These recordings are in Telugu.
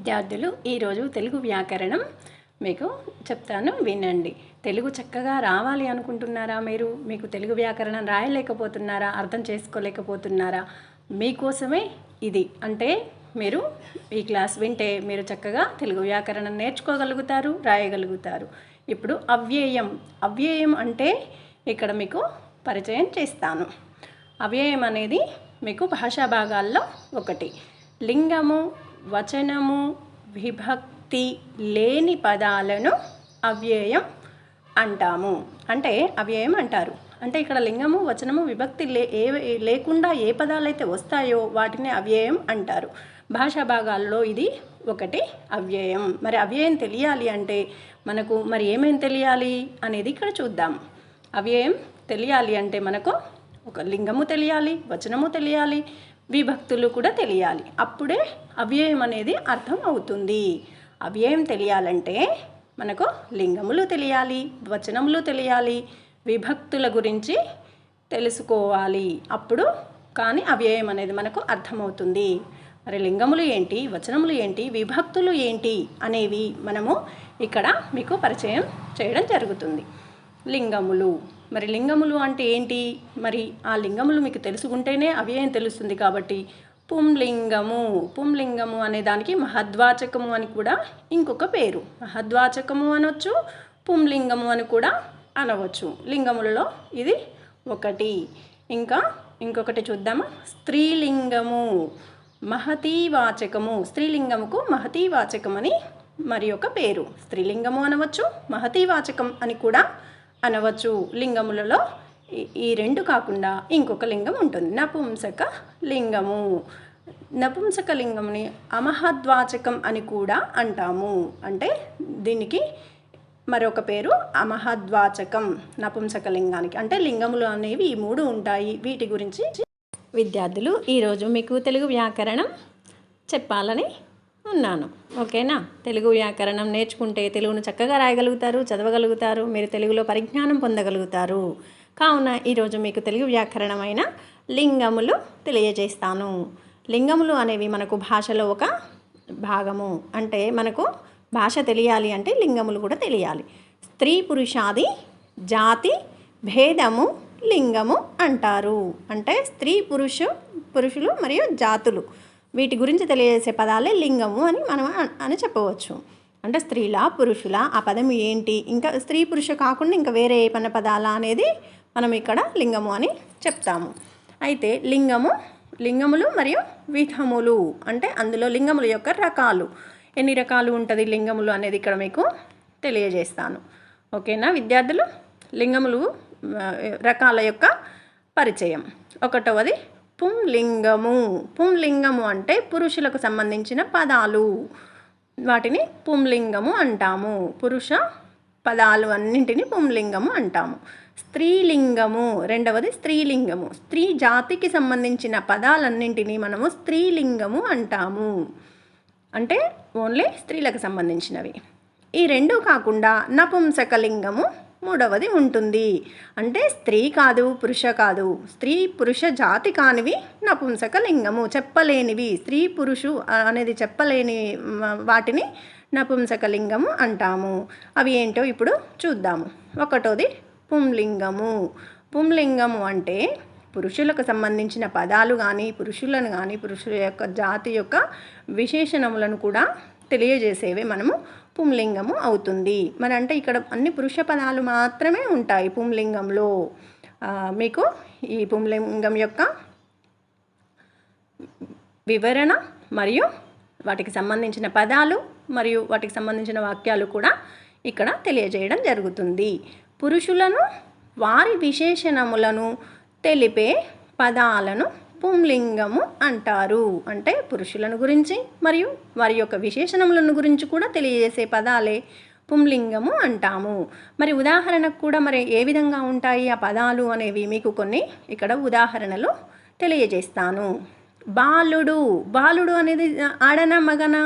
విద్యార్థులు ఈరోజు తెలుగు వ్యాకరణం మీకు చెప్తాను, వినండి. తెలుగు చక్కగా రావాలి అనుకుంటున్నారా? మీకు తెలుగు వ్యాకరణం రాయలేకపోతున్నారా? అర్థం చేసుకోలేకపోతున్నారా? మీకోసమే ఇది. అంటే మీరు ఈ క్లాస్ వింటే మీరు చక్కగా తెలుగు వ్యాకరణం నేర్చుకోగలుగుతారు, రాయగలుగుతారు. ఇప్పుడు అవ్యయం అంటే ఇక్కడ మీకు పరిచయం చేస్తాను. అవ్యయం అనేది మీకు భాషా భాగాల్లో ఒకటి. లింగము, వచనము, విభక్తి లేని పదాలను అవ్యయం అంటాము. అంటే అవ్యయం అంటారు. అంటే ఇక్కడ లింగము, వచనము, విభక్తి లేకుండా ఏ పదాలైతే వస్తాయో వాటిని అవ్యయం అంటారు. భాషా భాగాల్లో ఇది ఒకటి అవ్యయం. మరి అవ్యయం తెలియాలి అంటే మనకు ఏమేమి తెలియాలి అనేది ఇక్కడ చూద్దాం. అవ్యయం తెలియాలి అంటే మనకు ఒక లింగము తెలియాలి, వచనము తెలియాలి, విభక్తులు కూడా తెలియాలి. అప్పుడే అవ్యయం అనేది అర్థం అవుతుంది. అవ్యయం తెలియాలంటే మనకు లింగములు తెలియాలి, వచనములు తెలియాలి, విభక్తుల గురించి తెలుసుకోవాలి. అప్పుడు కానీ అవ్యయం అనేది మనకు అర్థమవుతుంది. మరి లింగములు ఏంటి, వచనములు ఏంటి, విభక్తులు ఏంటి అనేవి మనము ఇక్కడ మీకు పరిచయం చేయడం జరుగుతుంది. లింగములు అంటే ఏంటి? మరి ఆ లింగములు మీకు తెలుసుకుంటేనే అవ్యయం తెలుస్తుంది. కాబట్టి పుంలింగము అనే దానికి మహద్వాచకము అని కూడా ఇంకొక పేరు. మహద్వాచకము అనవచ్చు, పుంలింగము అని కూడా అనవచ్చు. లింగములలో ఇది ఒకటి. ఇంకొకటి చూద్దామా? స్త్రీలింగము, మహతీవాచకము. స్త్రీలింగముకు మహతీవాచకం అని మరి ఒక పేరు. స్త్రీలింగము అనవచ్చు, మహతీవాచకం అని కూడా అనవచ్చు. లింగములలో ఈ రెండు కాకుండా ఇంకొక లింగం ఉంటుంది, నపుంసక లింగము. నపుంసక లింగముని అమహద్వాచకం అని కూడా అంటాము. అంటే దీనికి మరొక పేరు అమహద్వాచకం నపుంసక లింగానికి. అంటే లింగములు అనేవి ఈ మూడు ఉంటాయి. వీటి గురించి విద్యార్థులు ఈరోజు మీకు తెలుగు వ్యాకరణం చెప్పాలని ఉన్నాను. ఓకేనా? తెలుగు వ్యాకరణం నేర్చుకుంటే తెలుగును చక్కగా రాయగలుగుతారు, చదవగలుగుతారు, మీరు తెలుగులో పరిజ్ఞానం పొందగలుగుతారు. కావున ఈరోజు మీకు తెలుగు వ్యాకరణమైన లింగములు తెలియజేస్తాను. లింగములు అనేవి మనకు భాషలో ఒక భాగము. అంటే మనకు భాష తెలియాలి అంటే లింగములు కూడా తెలియాలి. స్త్రీ పురుషాది జాతి భేదము లింగము అంటారు. అంటే స్త్రీ పురుషులు మరియు జాతులు వీటి గురించి తెలియజేసే పదాలే లింగము అని చెప్పవచ్చు. అంటే స్త్రీలా పురుషులా ఆ పదం ఏంటి, ఇంకా స్త్రీ పురుష కాకుండా ఇంకా వేరే ఏ పదాలా అనేది మనం ఇక్కడ లింగము అని చెప్తాము. అయితే లింగములు మరియు విధములు అంటే అందులో లింగముల యొక్క రకాలు ఎన్ని రకాలు ఉంటుంది లింగములు అనేది ఇక్కడ మీకు తెలియజేస్తాను. ఓకేనా విద్యార్థులు? లింగములు రకాల యొక్క పరిచయం. ఒకటవది పుంలింగము అంటే పురుషులకు సంబంధించిన పదాలు, వాటిని పుంలింగము అంటాము. పురుష పదాలు అన్నింటినీ పుంలింగము అంటాము. స్త్రీలింగము రెండవది స్త్రీలింగము. స్త్రీ జాతికి సంబంధించిన పదాలన్నింటినీ మనము స్త్రీలింగము అంటాము. అంటే ఓన్లీ స్త్రీలకు సంబంధించినవి. ఈ రెండు కాకుండా నపుంసకలింగము మూడవది ఉంటుంది. అంటే స్త్రీ కాదు, పురుష కాదు, స్త్రీ పురుష జాతి కానివి నపుంసకలింగము. చెప్పలేనివి, స్త్రీ పురుషు అనేది చెప్పలేని వాటిని నపుంసకలింగము అంటాము. అవి ఏంటో ఇప్పుడు చూద్దాము. ఒకటోది పుంలింగము అంటే పురుషులకు సంబంధించిన పదాలు కానీ పురుషుల యొక్క జాతి యొక్క విశేషణములను కూడా తెలియజేసేవే మనము పుంలింగము అవుతుంది. మరి అంటే ఇక్కడ అన్ని పురుష పదాలు మాత్రమే ఉంటాయి పుంలింగంలో. మీకు ఈ పుంలింగం యొక్క వివరణ మరియు వాటికి సంబంధించిన పదాలు మరియు వాటికి సంబంధించిన వాక్యాలు కూడా ఇక్కడ తెలియజేయడం జరుగుతుంది. పురుషులను వారి విశేషణములను తెలిపే పదాలను పుంలింగము అంటారు. అంటే పురుషులను గురించి మరియు వారి యొక్క విశేషణములను గురించి కూడా తెలియజేసే పదాలే పుంలింగము అంటాము. మరి ఉదాహరణకు కూడా ఏ విధంగా ఉంటాయి ఆ పదాలు అనేవి మీకు కొన్ని ఇక్కడ ఉదాహరణలు తెలియజేస్తాను. బాలుడు అనేది ఆడన మగన?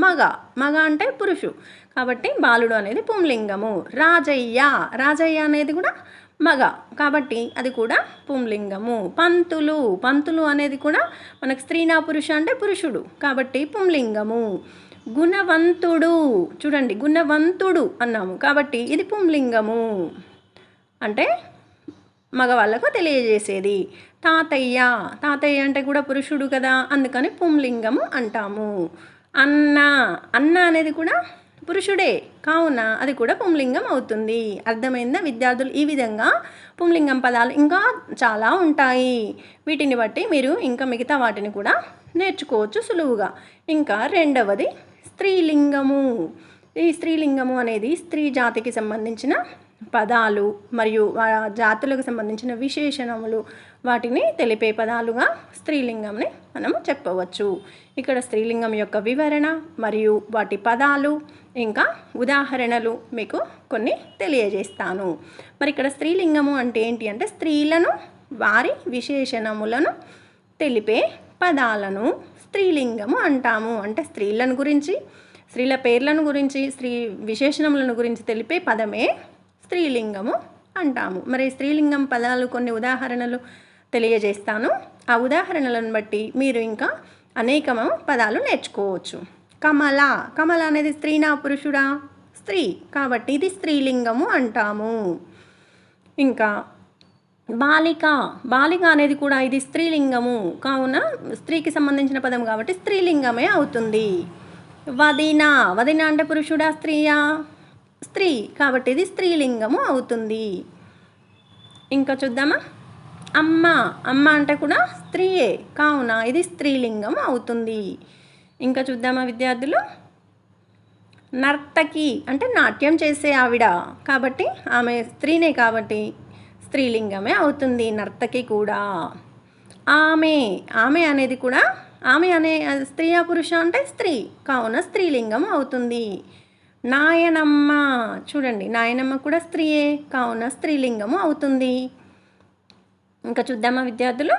మగ అంటే పురుషు, కాబట్టి బాలుడు అనేది పుంలింగము. రాజయ్య అనేది కూడా మగ, కాబట్టి అది కూడా పుంలింగము. పంతులు అనేది కూడా మనకు స్త్రీనా పురుష అంటే పురుషుడు, కాబట్టి పుంలింగము. గుణవంతుడు. చూడండి, గుణవంతుడు అన్నాము కాబట్టి ఇది పుంలింగము, అంటే మగవాళ్ళకు తెలియజేసేది. తాతయ్య, తాతయ్య అంటే కూడా పురుషుడు కదా, అందుకని పుంలింగము అంటాము. అన్న, అన్న అనేది కూడా పురుషుడే కావున అది కూడా పుంలింగం అవుతుంది. అర్థమైందా విద్యార్థులు? ఈ విధంగా పుంలింగం పదాలు ఇంకా చాలా ఉంటాయి. వీటిని బట్టి మీరు ఇంకా మిగతా వాటిని కూడా నేర్చుకోవచ్చు సులువుగా. ఇంకా రెండవది స్త్రీలింగము. ఈ స్త్రీలింగము అనేది స్త్రీ జాతికి సంబంధించిన పదాలు మరియు జాతులకు సంబంధించిన విశేషణములు వాటిని తెలిపే పదాలుగా స్త్రీలింగంని మనము చెప్పవచ్చు. ఇక్కడ స్త్రీలింగం యొక్క వివరణ మరియు వాటి పదాలు ఇంకా ఉదాహరణలు మీకు కొన్ని తెలియజేస్తాను. మరి ఇక్కడ స్త్రీలింగము అంటే ఏంటి అంటే స్త్రీలను వారి విశేషణములను తెలిపే పదాలను స్త్రీలింగము అంటాము. అంటే స్త్రీలను గురించి, స్త్రీల పేర్లను గురించి, స్త్రీ విశేషణములను గురించి తెలిపే పదమే స్త్రీలింగము అంటాము. మరి స్త్రీలింగం పదాలు కొన్ని ఉదాహరణలు తెలియజేస్తాను. ఆ ఉదాహరణలను బట్టి మీరు ఇంకా అనేకము పదాలు నేర్చుకోవచ్చు. కమల, కమల అనేది స్త్రీనా పురుషుడా? స్త్రీ కాబట్టి ఇది స్త్రీలింగము అంటాము. ఇంకా బాలిక, బాలిక అనేది కూడా ఇది స్త్రీలింగము కావున స్త్రీకి సంబంధించిన పదం కాబట్టి స్త్రీలింగమే అవుతుంది. వదిన, వదిన అంటే పురుషుడా స్త్రీయా? స్త్రీ కాబట్టి ఇది స్త్రీలింగము అవుతుంది. ఇంకా చూద్దామా? అమ్మ, అమ్మ అంటే కూడా స్త్రీయే కావున ఇది స్త్రీలింగం అవుతుంది. ఇంకా చూద్దామా విద్యార్థులు? నర్తకి అంటే నాట్యం చేసే ఆవిడ కాబట్టి ఆమె స్త్రీనే కాబట్టి స్త్రీలింగమే అవుతుంది నర్తకి కూడా. ఆమె, ఆమె అనేది కూడా, ఆమె అనే స్త్రీయా పురుష అంటే స్త్రీ కావున స్త్రీలింగం అవుతుంది. నాయనమ్మ, చూడండి నాయనమ్మ కూడా స్త్రీయే కావున స్త్రీలింగము అవుతుంది. ఇంకా చూద్దామా విద్యార్థులు?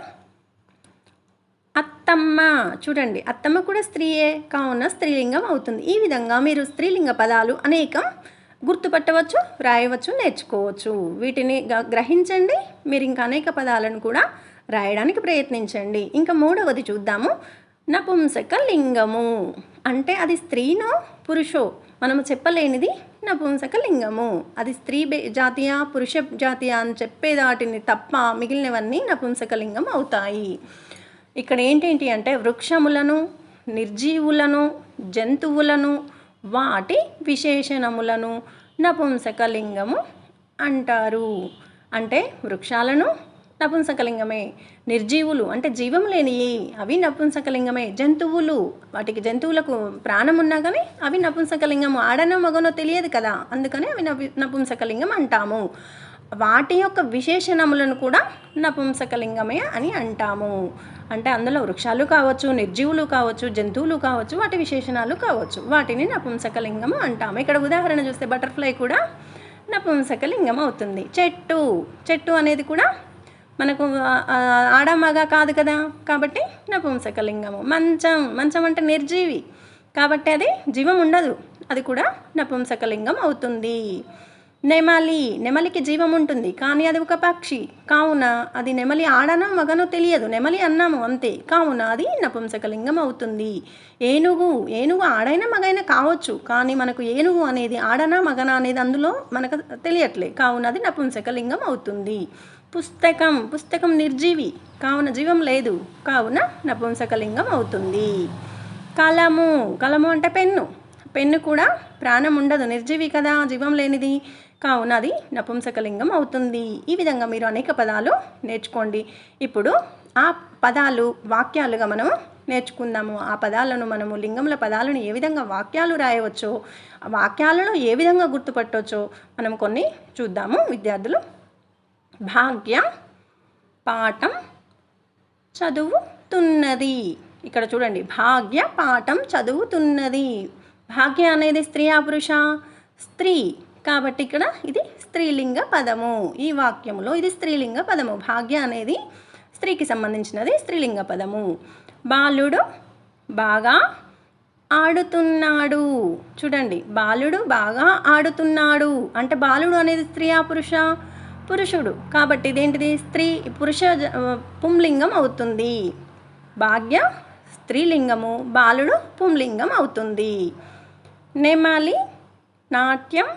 అత్తమ్మ, చూడండి అత్తమ్మ కూడా స్త్రీయే కావున స్త్రీలింగం అవుతుంది. ఈ విధంగా మీరు స్త్రీలింగ పదాలు అనేకం గుర్తుపట్టవచ్చు, రాయవచ్చు, నేర్చుకోవచ్చు. వీటిని గ్రహించండి. మీరు ఇంకా అనేక పదాలను కూడా రాయడానికి ప్రయత్నించండి. ఇంకా మూడవది చూద్దాము. నపుంసక లింగము అంటే అది స్త్రీనో పురుషో మనము చెప్పలేనిది నపుంసక లింగము. అది స్త్రీ జాతీయ పురుష జాతీయ అని చెప్పేదాటిని తప్ప మిగిలినవన్నీ నపుంసక లింగం అవుతాయి. ఇక్కడ ఏంటేంటి అంటే వృక్షములను, నిర్జీవులను, జంతువులను, వాటి విశేషణములను నపుంసకలింగము అంటారు. అంటే వృక్షాలను నపుంసకలింగమే, నిర్జీవులు అంటే జీవం లేనివి అవి నపుంసకలింగమే, జంతువులు వాటికి జంతువులకు ప్రాణం ఉన్నా కానీ అవి నపుంసకలింగము. ఆడనో మగనో తెలియదు కదా, అందుకని అవి నపుంసకలింగం అంటాము. వాటి యొక్క విశేషణములను కూడా నపుంసకలింగమే అని అంటాము. అంటే అందులో వృక్షాలు కావచ్చు, నిర్జీవులు కావచ్చు, జంతువులు కావచ్చు, వాటి విశేషణాలు కావచ్చు, వాటిని నపుంసకలింగము అంటాము. ఇక్కడ ఉదాహరణ చూస్తే బటర్ఫ్లై కూడా నపుంసకలింగం అవుతుంది. చెట్టు, చెట్టు అనేది కూడా మనకు ఆడ మగ కాదు కదా కాబట్టి నపుంసకలింగము. మంచం, మంచం అంటే నిర్జీవి కాబట్టి అది జీవం ఉండదు, అది కూడా నపుంసకలింగం అవుతుంది. నెమలి, నెమలికి జీవం ఉంటుంది కానీ అది ఒక పక్షి కావున అది నెమలి ఆడనో మగనో తెలియదు, నెమలి అన్నాము అంతే, కావున అది నపుంసకలింగం అవుతుంది. ఏనుగు, ఏనుగు ఆడైనా మగైనా కావచ్చు కానీ మనకు ఏనుగు అనేది ఆడనా మగనా అనేది అందులో మనకు తెలియట్లే కావున అది నపుంసకలింగం అవుతుంది. పుస్తకం, పుస్తకం నిర్జీవి కావున జీవం లేదు కావున నపుంసకలింగం అవుతుంది. కలము, కలము అంటే పెన్ను, పెన్ను కూడా ప్రాణం ఉండదు, నిర్జీవి కదా, జీవం లేనిది కావున అది నపుంసకలింగం అవుతుంది. ఈ విధంగా మీరు అనేక పదాలు నేర్చుకోండి. ఇప్పుడు ఆ పదాలు వాక్యాలుగా మనము నేర్చుకుందాము. ఆ పదాలను మనము లింగముల పదాలను ఏ విధంగా వాక్యాలు రాయవచ్చో, ఆ వాక్యాలను ఏ విధంగా గుర్తుపట్టవచ్చో మనం కొన్ని చూద్దాము విద్యార్థులు. భాగ్య పాఠం చదువుతున్నది. ఇక్కడ చూడండి, భాగ్య పాఠం చదువుతున్నది. భాగ్య అనేది స్త్రీయా పురుషా? స్త్రీ కాబట్టి ఇక్కడ ఇది స్త్రీలింగ పదము. ఈ వాక్యములో ఇది స్త్రీలింగ పదము. భాగ్య అనేది స్త్రీకి సంబంధించినది, స్త్రీలింగ పదము. బాలుడు బాగా ఆడుతున్నాడు. చూడండి, బాలుడు బాగా ఆడుతున్నాడు అంటే బాలుడు అనేది స్త్రీయా పురుషా? పురుషుడు కాబట్టి ఇదేంటిది? స్త్రీ పురుష పుంలింగం అవుతుంది. భాగ్య స్త్రీలింగము, బాలుడు పుంలింగం అవుతుంది. నెమలి నాట్యం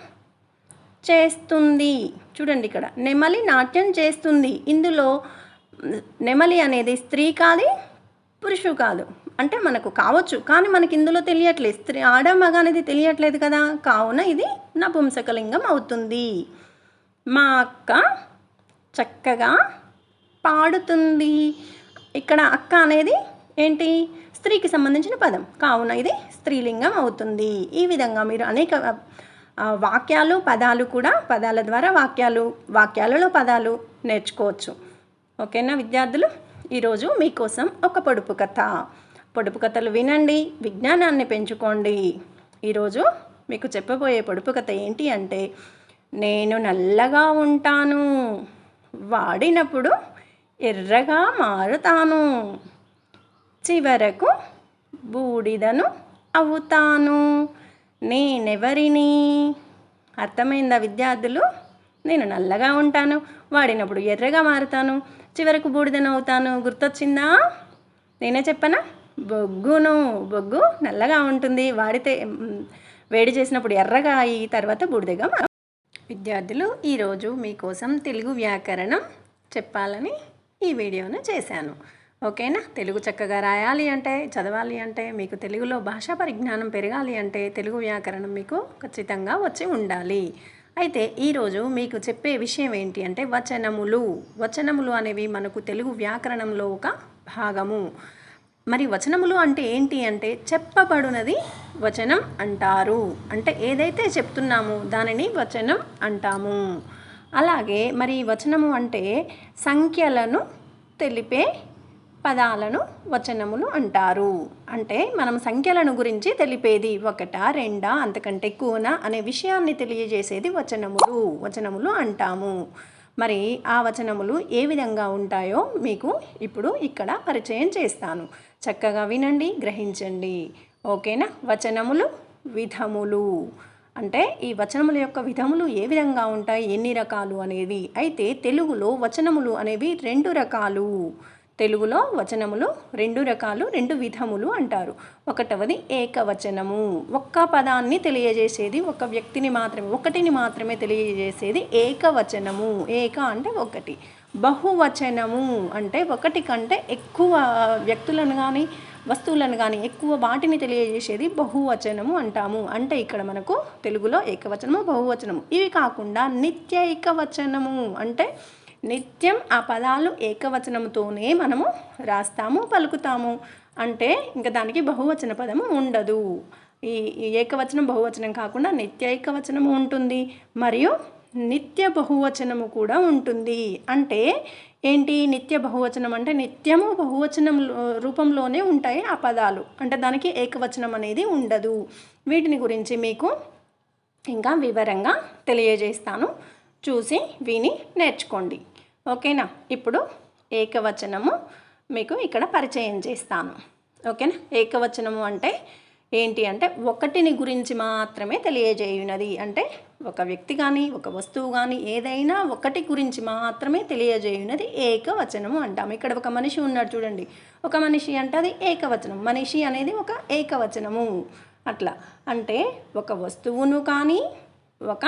చేస్తుంది. చూడండి ఇక్కడ నెమలి నాట్యం చేస్తుంది. ఇందులో నెమలి అనేది స్త్రీ కాదు, పురుషు కాదు. అంటే మనకు కావచ్చు, కానీ మనకి ఇందులో తెలియట్లేదు. స్త్రీ ఆడ మగ అనేది తెలియట్లేదు కదా, కావున ఇది నపుంసకలింగం అవుతుంది. మా అక్క చక్కగా పాడుతుంది. ఇక్కడ అక్క అనేది ఏంటి, స్త్రీకి సంబంధించిన పదం, కావున ఇది స్త్రీలింగం అవుతుంది. ఈ విధంగా మీరు అనేక వాక్యాలు, పదాలు కూడా పదాల ద్వారా వాక్యాలలో పదాలు నేర్చుకోవచ్చు. ఓకేనా విద్యార్థులు, ఈరోజు మీకోసం ఒక పొడుపు కథ. పొడుపు కథలు వినండి, విజ్ఞానాన్ని పెంచుకోండి. ఈరోజు మీకు చెప్పబోయే పొడుపు కథ ఏంటి అంటే, నేను నల్లగా ఉంటాను, వాడినప్పుడు ఎర్రగా మారుతాను, చివరకు బూడిదను అవుతాను, నేనెవరిని? అర్థమైందా విద్యార్థులు? నేను నల్లగా ఉంటాను, వాడినప్పుడు ఎర్రగా మారుతాను, చివరకు బూడిదను అవుతాను. గుర్తొచ్చిందా? నేనే చెప్పనా? బొగ్గు నల్లగా ఉంటుంది, వాడితే వేడి చేసినప్పుడు ఎర్రగా అయి తర్వాత బూడిదగా. విద్యార్థులు, ఈరోజు మీకోసం తెలుగు వ్యాకరణం చెప్పాలని ఈ వీడియోను చేశాను. ఓకేనా? తెలుగు చక్కగా రాయాలి అంటే, చదవాలి అంటే, మీకు తెలుగులో భాషా పరిజ్ఞానం పెరగాలి అంటే తెలుగు వ్యాకరణం మీకు ఖచ్చితంగా వచ్చి ఉండాలి. అయితే ఈరోజు మీకు చెప్పే విషయం ఏంటి అంటే, వచనములు అనేవి మనకు తెలుగు వ్యాకరణంలో ఒక భాగము. మరి వచనములు అంటే ఏంటి అంటే, చెప్పబడినది వచనం అంటారు. అంటే ఏదైతే చెప్తున్నామో దానిని వచనం అంటాము. అలాగే మరి వచనము అంటే సంఖ్యలను తెలిపే పదాలను వచనములు అంటారు. అంటే మనం సంఖ్యలను గురించి తెలిపేది, ఒకటా రెండా అంతకంటే ఎక్కువనా అనే విషయాన్ని తెలియజేసేది వచనములు అంటాము. మరి ఆ వచనములు ఏ విధంగా ఉంటాయో మీకు ఇప్పుడు ఇక్కడ పరిచయం చేస్తాను. చక్కగా వినండి, గ్రహించండి. ఓకేనా? వచనములు, విధములు. అంటే ఈ వచనముల యొక్క విధములు ఏ విధంగా ఉంటాయి, ఎన్ని రకాలు అనేది. అయితే తెలుగులో వచనములు అనేవి 2 రకాలు. తెలుగులో వచనములు 2 రకాలు, 2 విధములు అంటారు. ఒకటవది ఏకవచనము, ఒక్క పదాన్ని తెలియజేసేది, ఒక వ్యక్తిని మాత్రమే, ఒకటిని మాత్రమే తెలియజేసేది ఏకవచనము. ఏక అంటే ఒకటి. బహువచనము అంటే ఒకటి కంటే ఎక్కువ వ్యక్తులను కానీ వస్తువులను కానీ ఎక్కువ వాటిని తెలియజేసేది బహువచనము అంటాము. అంటే ఇక్కడ మనకు తెలుగులో ఏకవచనము, బహువచనము. ఇవి కాకుండా నిత్యైకవచనము అంటే నిత్యం ఆ పదాలు ఏకవచనంతోనే మనము రాస్తాము, పలుకుతాము. అంటే ఇంకా దానికి బహువచన పదము ఉండదు. ఈ ఏకవచనం బహువచనం కాకుండా నిత్యైకవచనము ఉంటుంది, మరియు నిత్య బహువచనము కూడా ఉంటుంది. అంటే ఏంటి నిత్య బహువచనం అంటే, నిత్యము బహువచనం రూపంలోనే ఉంటాయి ఆ పదాలు. అంటే దానికి ఏకవచనం అనేది ఉండదు. వీటిని గురించి మీకు ఇంకా వివరంగా తెలియజేస్తాను, చూసి విని నేర్చుకోండి. ఓకేనా? ఇప్పుడు ఏకవచనము మీకు ఇక్కడ పరిచయం చేస్తాను. ఓకేనా? ఏకవచనము అంటే ఏంటి అంటే, ఒకటిని గురించి మాత్రమే తెలియజేయునది. అంటే ఒక వ్యక్తి కానీ ఒక వస్తువు కానీ ఏదైనా ఒకటి గురించి మాత్రమే తెలియజేయునది ఏకవచనము అంటాము. ఇక్కడ ఒక మనిషి ఉన్నాడు చూడండి, ఒక మనిషి అంటే అది ఏకవచనం. మనిషి అనేది ఒక ఏకవచనము. అట్లా అంటే ఒక వస్తువును కానీ ఒక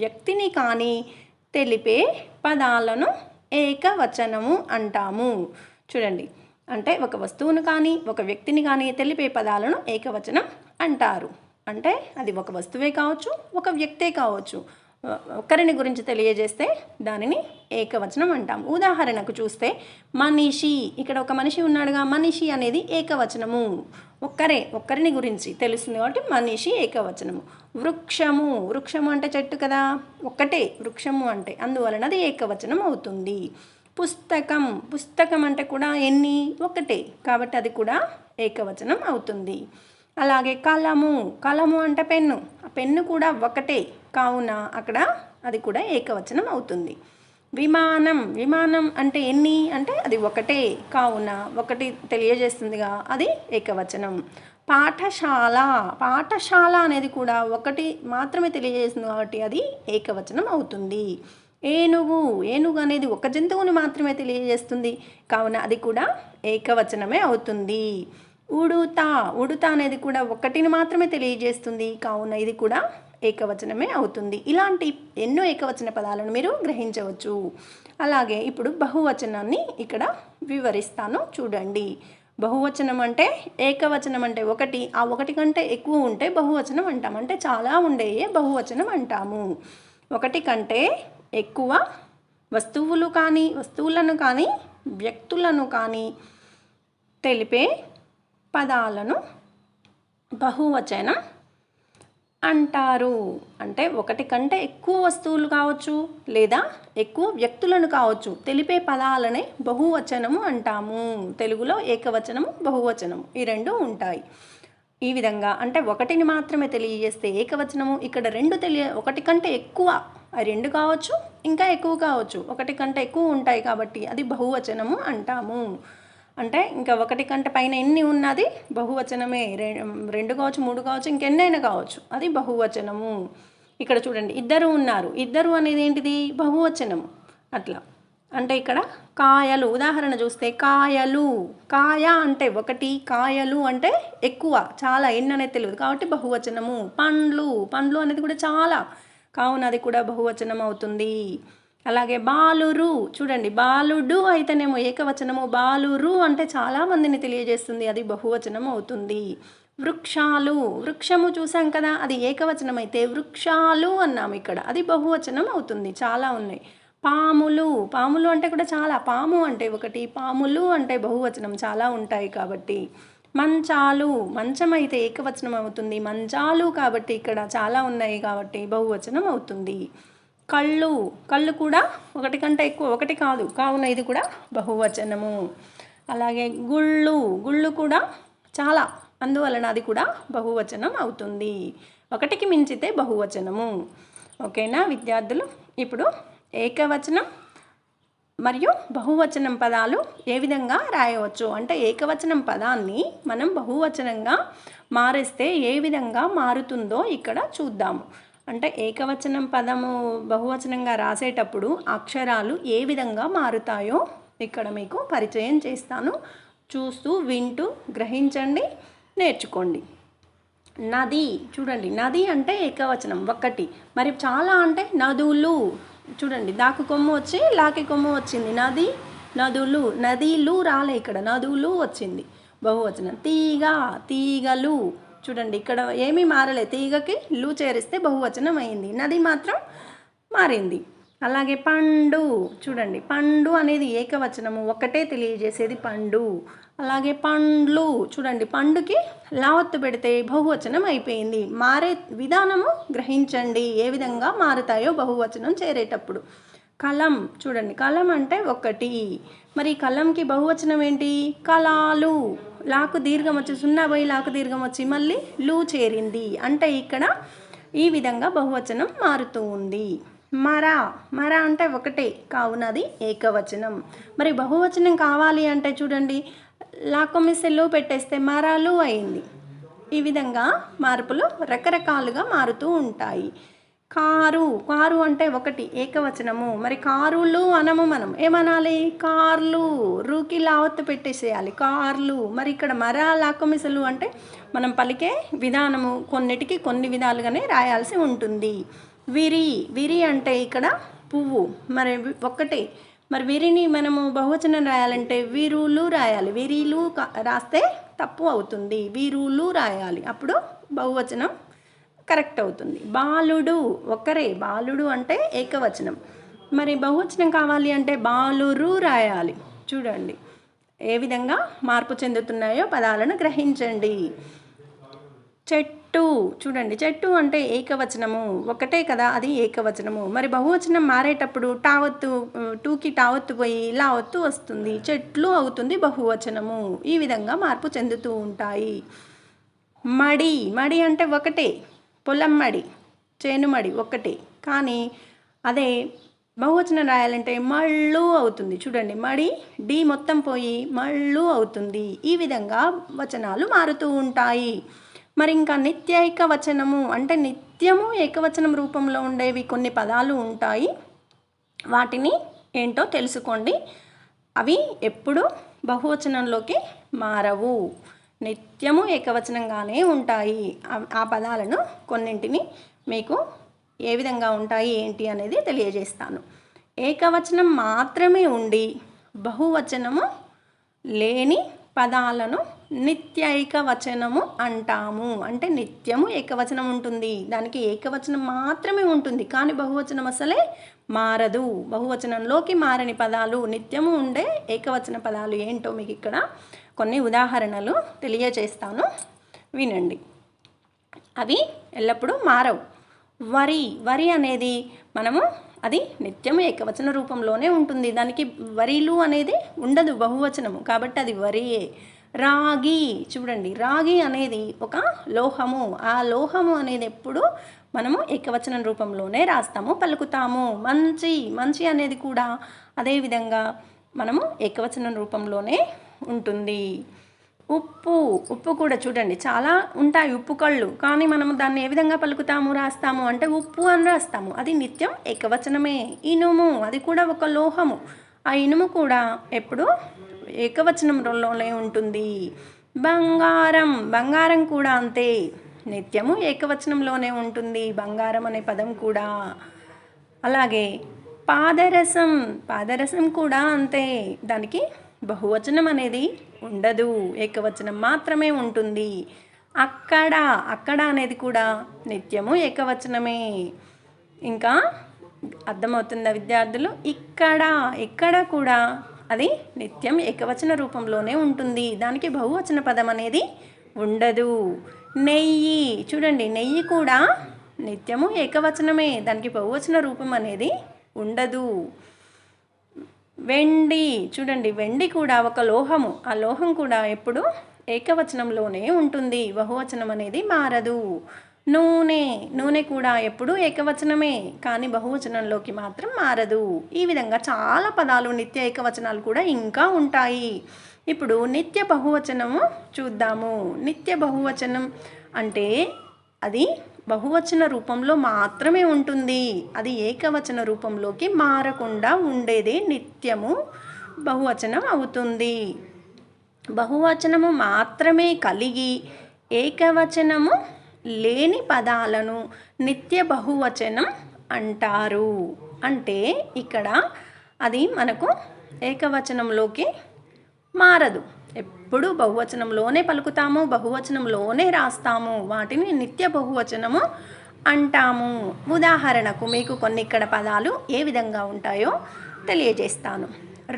వ్యక్తిని కానీ తెలిపే పదాలను ఏకవచనము అంటాము. చూడండి, అంటే ఒక వస్తువును కానీ ఒక వ్యక్తిని కానీ తెలిపే పదాలను ఏకవచనం అంటారు. అంటే అది ఒక వస్తువే కావచ్చు, ఒక వ్యక్తే కావచ్చు. ఒకరిని గురించి తెలియజేస్తే దానిని ఏకవచనం అంటాము. ఉదాహరణకు చూస్తే మనిషి, ఇక్కడ ఒక మనిషి ఉన్నాడుగా, మనిషి అనేది ఏకవచనము. ఒక్కరిని గురించి తెలుస్తుంది కాబట్టి మనిషి ఏకవచనము. వృక్షము అంటే చెట్టు కదా, ఒక్కటే వృక్షము అంటే, అందువలన అది ఏకవచనం అవుతుంది. పుస్తకం అంటే కూడా ఎన్ని, ఒకటే కాబట్టి అది కూడా ఏకవచనం అవుతుంది. అలాగే కలము అంటే పెన్ను కూడా ఒకటే, కావున అక్కడ అది కూడా ఏకవచనం అవుతుంది. విమానం అంటే ఎన్ని అంటే అది ఒకటే, కావున ఒకటి తెలియజేస్తుందిగా, అది ఏకవచనం. పాఠశాల అనేది కూడా ఒకటి మాత్రమే తెలియజేస్తుంది కాబట్టి అది ఏకవచనం అవుతుంది. ఏనుగు అనేది ఒక జంతువుని మాత్రమే తెలియజేస్తుంది, కావున అది కూడా ఏకవచనమే అవుతుంది. ఉడుతా. ఉడుతా అనేది కూడా ఒకటిని మాత్రమే తెలియజేస్తుంది. కావున ఇది కూడా ఏకవచనమే అవుతుంది. ఇలాంటి ఎన్నో ఏకవచన పదాలను మీరు గ్రహించవచ్చు. అలాగే ఇప్పుడు బహువచనాన్ని ఇక్కడ వివరిస్తాను చూడండి. బహువచనం అంటే ఏకవచనం అంటే ఒకటి, ఆ ఒకటి కంటే ఎక్కువ ఉంటే బహువచనం అంటాం. అంటే చాలా ఉండేయే బహువచనం అంటాము. ఒకటి కంటే ఎక్కువ వస్తువులను కానీ వ్యక్తులను కానీ తెలిపే పదాలను బహువచనం అంటారు. అంటే ఒకటి కంటే ఎక్కువ వస్తువులు కావచ్చు లేదా ఎక్కువ వ్యక్తులను కావచ్చు తెలిపే పదాలనే బహువచనము అంటాము. తెలుగులో ఏకవచనము బహువచనము ఈ రెండు ఉంటాయి. ఈ విధంగా అంటే ఒకటిని మాత్రమే తెలియజేస్తే ఏకవచనము, ఇక్కడ ఒకటి కంటే ఎక్కువ, అది రెండు కావచ్చు ఇంకా ఎక్కువ కావచ్చు, ఒకటి కంటే ఎక్కువ ఉంటాయి కాబట్టి అది బహువచనము అంటాము. అంటే ఇంకా ఒకటి కంటే పైన ఎన్ని ఉన్నది బహువచనమే. రెండు కావచ్చు, మూడు కావచ్చు, ఇంకెన్నైనా కావచ్చు, అది బహువచనము. ఇక్కడ చూడండి, ఇద్దరు ఉన్నారు. ఇద్దరు అనేది ఏంటిది? బహువచనము. అట్లా అంటే ఇక్కడ కాయలు, ఉదాహరణ చూస్తే కాయలు, కాయ అంటే ఒకటి, కాయలు అంటే ఎక్కువ, చాలా, ఎన్ని అనేది తెలియదు కాబట్టి బహువచనము. పండ్లు, పండ్లు అనేది కూడా చాలా, కావున అది కూడా బహువచనం అవుతుంది. అలాగే బాలురు, చూడండి, బాలుడు అయితేనేమో ఏకవచనము, బాలురు అంటే చాలామందిని తెలియజేస్తుంది, అది బహువచనం అవుతుంది. వృక్షాలు, వృక్షము చూసాం కదా, అది ఏకవచనం అయితే వృక్షాలు అన్నాము, ఇక్కడ అది బహువచనం అవుతుంది, చాలా ఉన్నాయి. పాములు, పాములు అంటే కూడా చాలా, పాము అంటే ఒకటి, పాములు అంటే బహువచనం, చాలా ఉంటాయి కాబట్టి. మంచాలు, మంచం అయితే ఏకవచనం అవుతుంది, మంచాలు కాబట్టి ఇక్కడ చాలా ఉన్నాయి కాబట్టి బహువచనం అవుతుంది. కళ్ళు, కళ్ళు కూడా ఒకటి కంటే ఎక్కువ, ఒకటి కాదు, కావున ఇది కూడా బహువచనము. అలాగే గుళ్ళు, గుళ్ళు కూడా చాలా, అందువలన అది కూడా బహువచనం అవుతుంది. ఒకటికి మించితే బహువచనము. ఓకేనా విద్యార్థులు? ఇప్పుడు ఏకవచనం మరియు బహువచనం పదాలు ఏ విధంగా రాయవచ్చు అంటే, ఏకవచనం పదాన్ని మనం బహువచనంగా మారిస్తే ఏ విధంగా మారుతుందో ఇక్కడ చూద్దాము. అంటే ఏకవచనం పదము బహువచనంగా రాసేటప్పుడు అక్షరాలు ఏ విధంగా మారుతాయో ఇక్కడ మీకు పరిచయం చేస్తాను. చూస్తూ వింటూ గ్రహించండి, నేర్చుకోండి. నది, చూడండి, నది అంటే ఏకవచనం ఒకటి. మరి చాలా అంటే నదులు, చూడండి, దాకు కొమ్ము వచ్చి లాకి కొమ్ము వచ్చింది, నది, నదులు, నదీలు రాలే, ఇక్కడ నదులు వచ్చింది, బహువచనం. తీగ, తీగలు, చూడండి, ఇక్కడ ఏమీ మారలే, తీగకి లు చేరిస్తే బహువచనం అయింది, నది మాత్రం మారింది. అలాగే పండు, చూడండి, పండు అనేది ఏకవచనము, ఒకటే తెలియజేసేది పండు. అలాగే పండ్లు, చూడండి, పండుకి లావత్తు పెడితే బహువచనం అయిపోయింది. మారే విధానము గ్రహించండి, ఏ విధంగా మారుతాయో బహువచనం చేరేటప్పుడు. కలం, చూడండి, కలం అంటే ఒకటి, మరి కలంకి బహువచనం ఏంటి? కలాలు, లాకు దీర్ఘం వచ్చి, సున్నా పోయి లాకు దీర్ఘం వచ్చి మళ్ళీ లు చేరింది, అంటే ఇక్కడ ఈ విధంగా బహువచనం మారుతూ ఉంది. మర, మర అంటే ఒకటే, కావున అది ఏకవచనం. మరి బహువచనం కావాలి అంటే చూడండి, లాకొమ్మిసెల్లు పెట్టేస్తే మరలు అయింది. ఈ విధంగా మార్పులు రకరకాలుగా మారుతూ ఉంటాయి. కారు, కారు అంటే ఒకటి, ఏకవచనము. మరి కారులు అనము, మనం ఏమనాలి? కార్లు, రూకి లావత్తు పెట్టేసేయాలి, కార్లు. మరి ఇక్కడ మర లాకొమిసలు అంటే మనం పలికే విధానము కొన్నిటికి కొన్ని విధాలుగానే రాయాల్సి ఉంటుంది. విరి, విరి అంటే ఇక్కడ పువ్వు, మరి ఒక్కటే. మరి విరిని మనము బహువచనం రాయాలంటే వీరులు రాయాలి, విరిలు రాస్తే తప్పు అవుతుంది, వీరులు రాయాలి, అప్పుడు బహువచనం కరెక్ట్ అవుతుంది. బాలుడు ఒకరే, బాలుడు అంటే ఏకవచనం. మరి బహువచనం కావాలి అంటే బాలురు రాయాలి. చూడండి ఏ విధంగా మార్పు చెందుతున్నాయో పదాలను గ్రహించండి. చెట్టు, చూడండి, చెట్టు అంటే ఏకవచనము, ఒకటే కదా, అది ఏకవచనము. మరి బహువచనం మారేటప్పుడు టావత్తు, టూకి టావత్తు పోయి లావత్తు వస్తుంది, చెట్లు అవుతుంది బహువచనము. ఈ విధంగా మార్పు చెందుతూ ఉంటాయి. మడి, మడి అంటే ఒకటే, పొలం మడి, చేను మడి ఒకటే, కానీ అదే బహువచనం రాయాలంటే మళ్ళు అవుతుంది. చూడండి, మడి డి మొత్తం పోయి మళ్ళు అవుతుంది. ఈ విధంగా వచనాలు మారుతూ ఉంటాయి. మరి ఇంకా నిత్యైక వచనము అంటే నిత్యము ఏకవచనం రూపంలో ఉండేవి కొన్ని పదాలు ఉంటాయి, వాటిని ఏంటో తెలుసుకోండి. అవి ఎప్పుడు బహువచనంలోకి మారవు. నిత్యము ఏకవచనంగానే ఉంటాయి. ఆ పదాలను కొన్నింటిని మీకు ఏ విధంగా ఉంటాయి ఏంటి అనేది తెలియజేస్తాను. ఏకవచనం మాత్రమే ఉండి బహువచనము లేని పదాలను నిత్య ఏకవచనము అంటాము. అంటే నిత్యము ఏకవచనం ఉంటుంది, దానికి ఏకవచనం మాత్రమే ఉంటుంది, కానీ బహువచనం అసలే మారదు. బహువచనంలోకి మారని పదాలు, నిత్యము ఉండే ఏకవచన పదాలు ఏంటో మీకు ఇక్కడ కొన్ని ఉదాహరణలు తెలియజేస్తాను, వినండి. అవి ఎల్లప్పుడూ మారవు. వరి అనేది మనము అది నిత్యము ఏకవచన రూపంలోనే ఉంటుంది, దానికి వరిలు అనేది ఉండదు బహువచనము, కాబట్టి అది వరియే. రాగి చూడండి, రాగి అనేది ఒక లోహము. ఆ లోహము అనేది ఎప్పుడు మనము ఏకవచనం రూపంలోనే రాస్తాము, పలుకుతాము. మంచి అనేది కూడా అదేవిధంగా మనము ఏకవచనం రూపంలోనే ఉంటుంది. ఉప్పు కూడా చూడండి, చాలా ఉంటాయి ఉప్పు కళ్ళు, కానీ మనము దాన్ని ఏ విధంగా పలుకుతాము, రాస్తాము అంటే ఉప్పు అని రాస్తాము, అది నిత్యం ఏకవచనమే. ఇనుము, అది కూడా ఒక లోహము, ఆ ఇనుము కూడా ఎప్పుడు ఏకవచనంలోనే ఉంటుంది. బంగారం కూడా అంతే, నిత్యము ఏకవచనంలోనే ఉంటుంది, బంగారం అనే పదం కూడా. అలాగే పాదరసం కూడా అంతే, దానికి బహువచనం అనేది ఉండదు, ఏకవచనం మాత్రమే ఉంటుంది. అక్కడ అనేది కూడా నిత్యము ఏకవచనమే. ఇంకా అర్థమవుతుందా విద్యార్థులు? ఇక్కడ కూడా అది నిత్యం ఏకవచన రూపంలోనే ఉంటుంది, దానికి బహువచన పదం అనేది ఉండదు. నెయ్యి చూడండి, నెయ్యి కూడా నిత్యము ఏకవచనమే, దానికి బహువచన రూపం అనేది ఉండదు. చూడండి, వెండి కూడా ఒక లోహము, ఆ లోహం కూడా ఎప్పుడు ఏకవచనంలోనే ఉంటుంది, బహువచనం అనేది మారదు. నూనె కూడా ఎప్పుడు ఏకవచనమే, కానీ బహువచనంలోకి మాత్రం మారదు. ఈ విధంగా చాలా పదాలు నిత్య ఏకవచనాలు కూడా ఇంకా ఉంటాయి. ఇప్పుడు నిత్య బహువచనము చూద్దాము. నిత్య బహువచనం అంటే అది బహువచన రూపంలో మాత్రమే ఉంటుంది, అది ఏకవచన రూపంలోకి మారకుండా ఉండేదే నిత్యము బహువచనం అవుతుంది. బహువచనము మాత్రమే కలిగి ఏకవచనము లేని పదాలను నిత్య బహువచనం అంటారు. అంటే ఇక్కడ అది మనకు ఏకవచనంలోకి మారదు, ఎప్పుడు బహువచనంలోనే పలుకుతాము, బహువచనంలోనే రాస్తాము, వాటిని నిత్య బహువచనము అంటాము. ఉదాహరణకు మీకు కొన్ని ఇక్కడ పదాలు ఏ విధంగా ఉంటాయో తెలియజేస్తాను.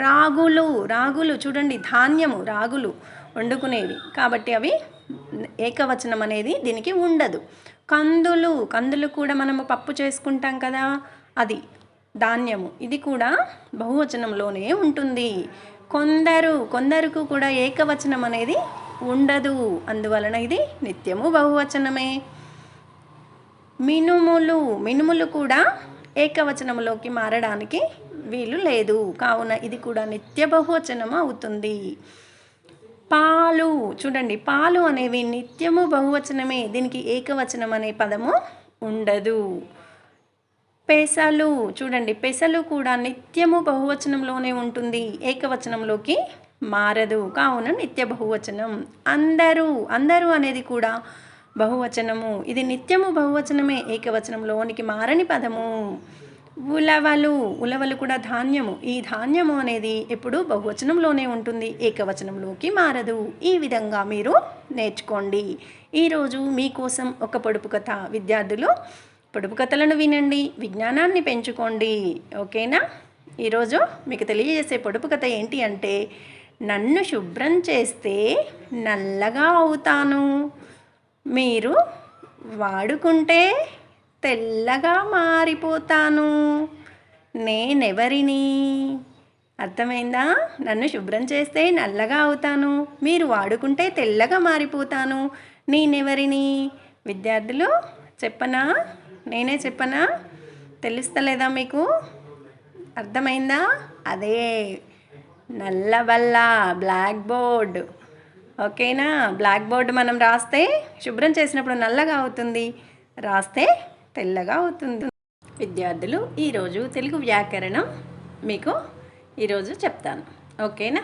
రాగులు చూడండి, ధాన్యము, రాగులు వండుకునేవి, కాబట్టి అవి ఏకవచనం అనేది దీనికి ఉండదు. కందులు కూడా మనము పప్పు చేసుకుంటాం కదా, అది ధాన్యము, ఇది కూడా బహువచనంలోనే ఉంటుంది. కొందరుకు కూడా ఏకవచనం అనేది ఉండదు, అందువలన ఇది నిత్యము బహువచనమే. మినుములు కూడా ఏకవచనంలోకి మారడానికి వీలు లేదు, కావున ఇది కూడా నిత్య బహువచనము అవుతుంది. చూడండి, పాలు అనేవి నిత్యము బహువచనమే, దీనికి ఏకవచనం అనే పదము ఉండదు. చూడండి, పెసలు కూడా నిత్యము బహువచనంలోనే ఉంటుంది, ఏకవచనంలోకి మారదు, కావున నిత్య బహువచనం. అందరూ అనేది కూడా బహువచనము, ఇది నిత్యము బహువచనమే, ఏకవచనంలోనికి మారని పదము. ఉలవలు కూడా ధాన్యము, ఈ ధాన్యము అనేది ఎప్పుడు బహువచనంలోనే ఉంటుంది, ఏకవచనంలోకి మారదు. ఈ విధంగా మీరు నేర్చుకోండి. ఈరోజు మీకోసం ఒక పొడుపు కథ. విద్యార్థులు, పొడుపు కథలను వినండి, విజ్ఞానాన్ని పెంచుకోండి, ఓకేనా? ఈరోజు మీకు తెలియజేసే పొడుపు కథ ఏంటి అంటే, నన్ను శుభ్రం చేస్తే నల్లగా అవుతాను, మీరు వాడుకుంటే తెల్లగా మారిపోతాను, నేనెవరిని? అర్థమైందా? నన్ను శుభ్రం చేస్తే నల్లగా అవుతాను, మీరు వాడుకుంటే తెల్లగా మారిపోతాను, నేనెవరిని? విద్యార్థులు, చెప్పనా? నేనే చెప్పనా? తెలుస్తలేదా మీకు? అర్థమైందా? అదే నల్లబల్ల, బ్లాక్ బోర్డ్, ఓకేనా? బ్లాక్ బోర్డ్ మనం రాస్తే శుభ్రం చేసినప్పుడు నల్లగా అవుతుంది, రాస్తే తెల్లగా అవుతుంది. విద్యార్థులు, ఈరోజు తెలుగు వ్యాకరణం మీకు ఈరోజు చెప్తాను, ఓకేనా?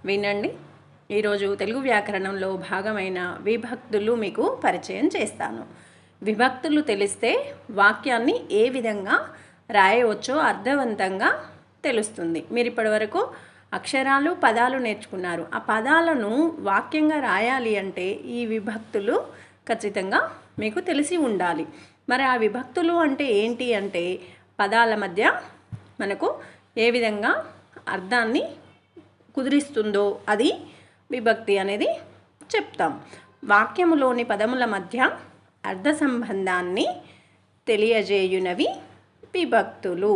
వినండి. ఈరోజు తెలుగు వ్యాకరణంలో భాగమైన విభక్తులు మీకు పరిచయం చేస్తాను. విభక్తులు తెలిస్తే వాక్యాన్ని ఏ విధంగా రాయవచ్చో అర్థవంతంగా తెలుస్తుంది. మీరు ఇప్పటివరకు అక్షరాలు పదాలు నేర్చుకున్నారు. ఆ పదాలను వాక్యంగా రాయాలి అంటే ఈ విభక్తులు ఖచ్చితంగా మీకు తెలిసి ఉండాలి. మరి ఆ విభక్తులు అంటే ఏంటి అంటే పదాల మధ్య మనకు ఏ విధంగా అర్థాన్ని కుదిరిస్తుందో అది విభక్తి అనేది చెప్తాం. వాక్యములోని పదముల మధ్య అర్థ సంబంధాన్ని తెలియజేయునవి విభక్తులు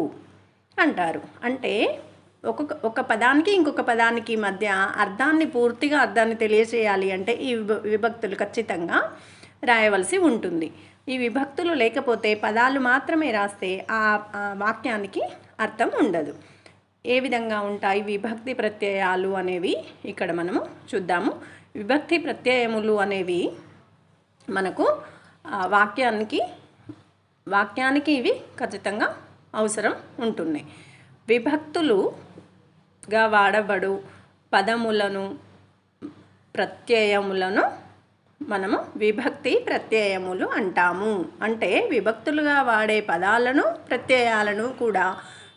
అంటారు. అంటే ఒక పదానికి ఇంకొక పదానికి మధ్య పూర్తిగా అర్థాన్ని తెలియజేయాలి అంటే ఈ విభక్తులు ఖచ్చితంగా రాయవలసి ఉంటుంది. ఈ విభక్తులు లేకపోతే పదాలు మాత్రమే రాస్తే ఆ వాక్యానికి అర్థం ఉండదు. ఏ విధంగా ఉంటాయి విభక్తి ప్రత్యయాలు అనేవి ఇక్కడ మనము చూద్దాము. విభక్తి ప్రత్యయములు అనేవి మనకు వాక్యానికి ఇవి ఖచ్చితంగా అవసరం ఉంటున్నాయి. విభక్తులుగా వాడబడు పదములను ప్రత్యయములను మనము విభక్తి ప్రత్యయములు అంటాము. అంటే విభక్తులుగా వాడే పదాలను ప్రత్యయాలను కూడా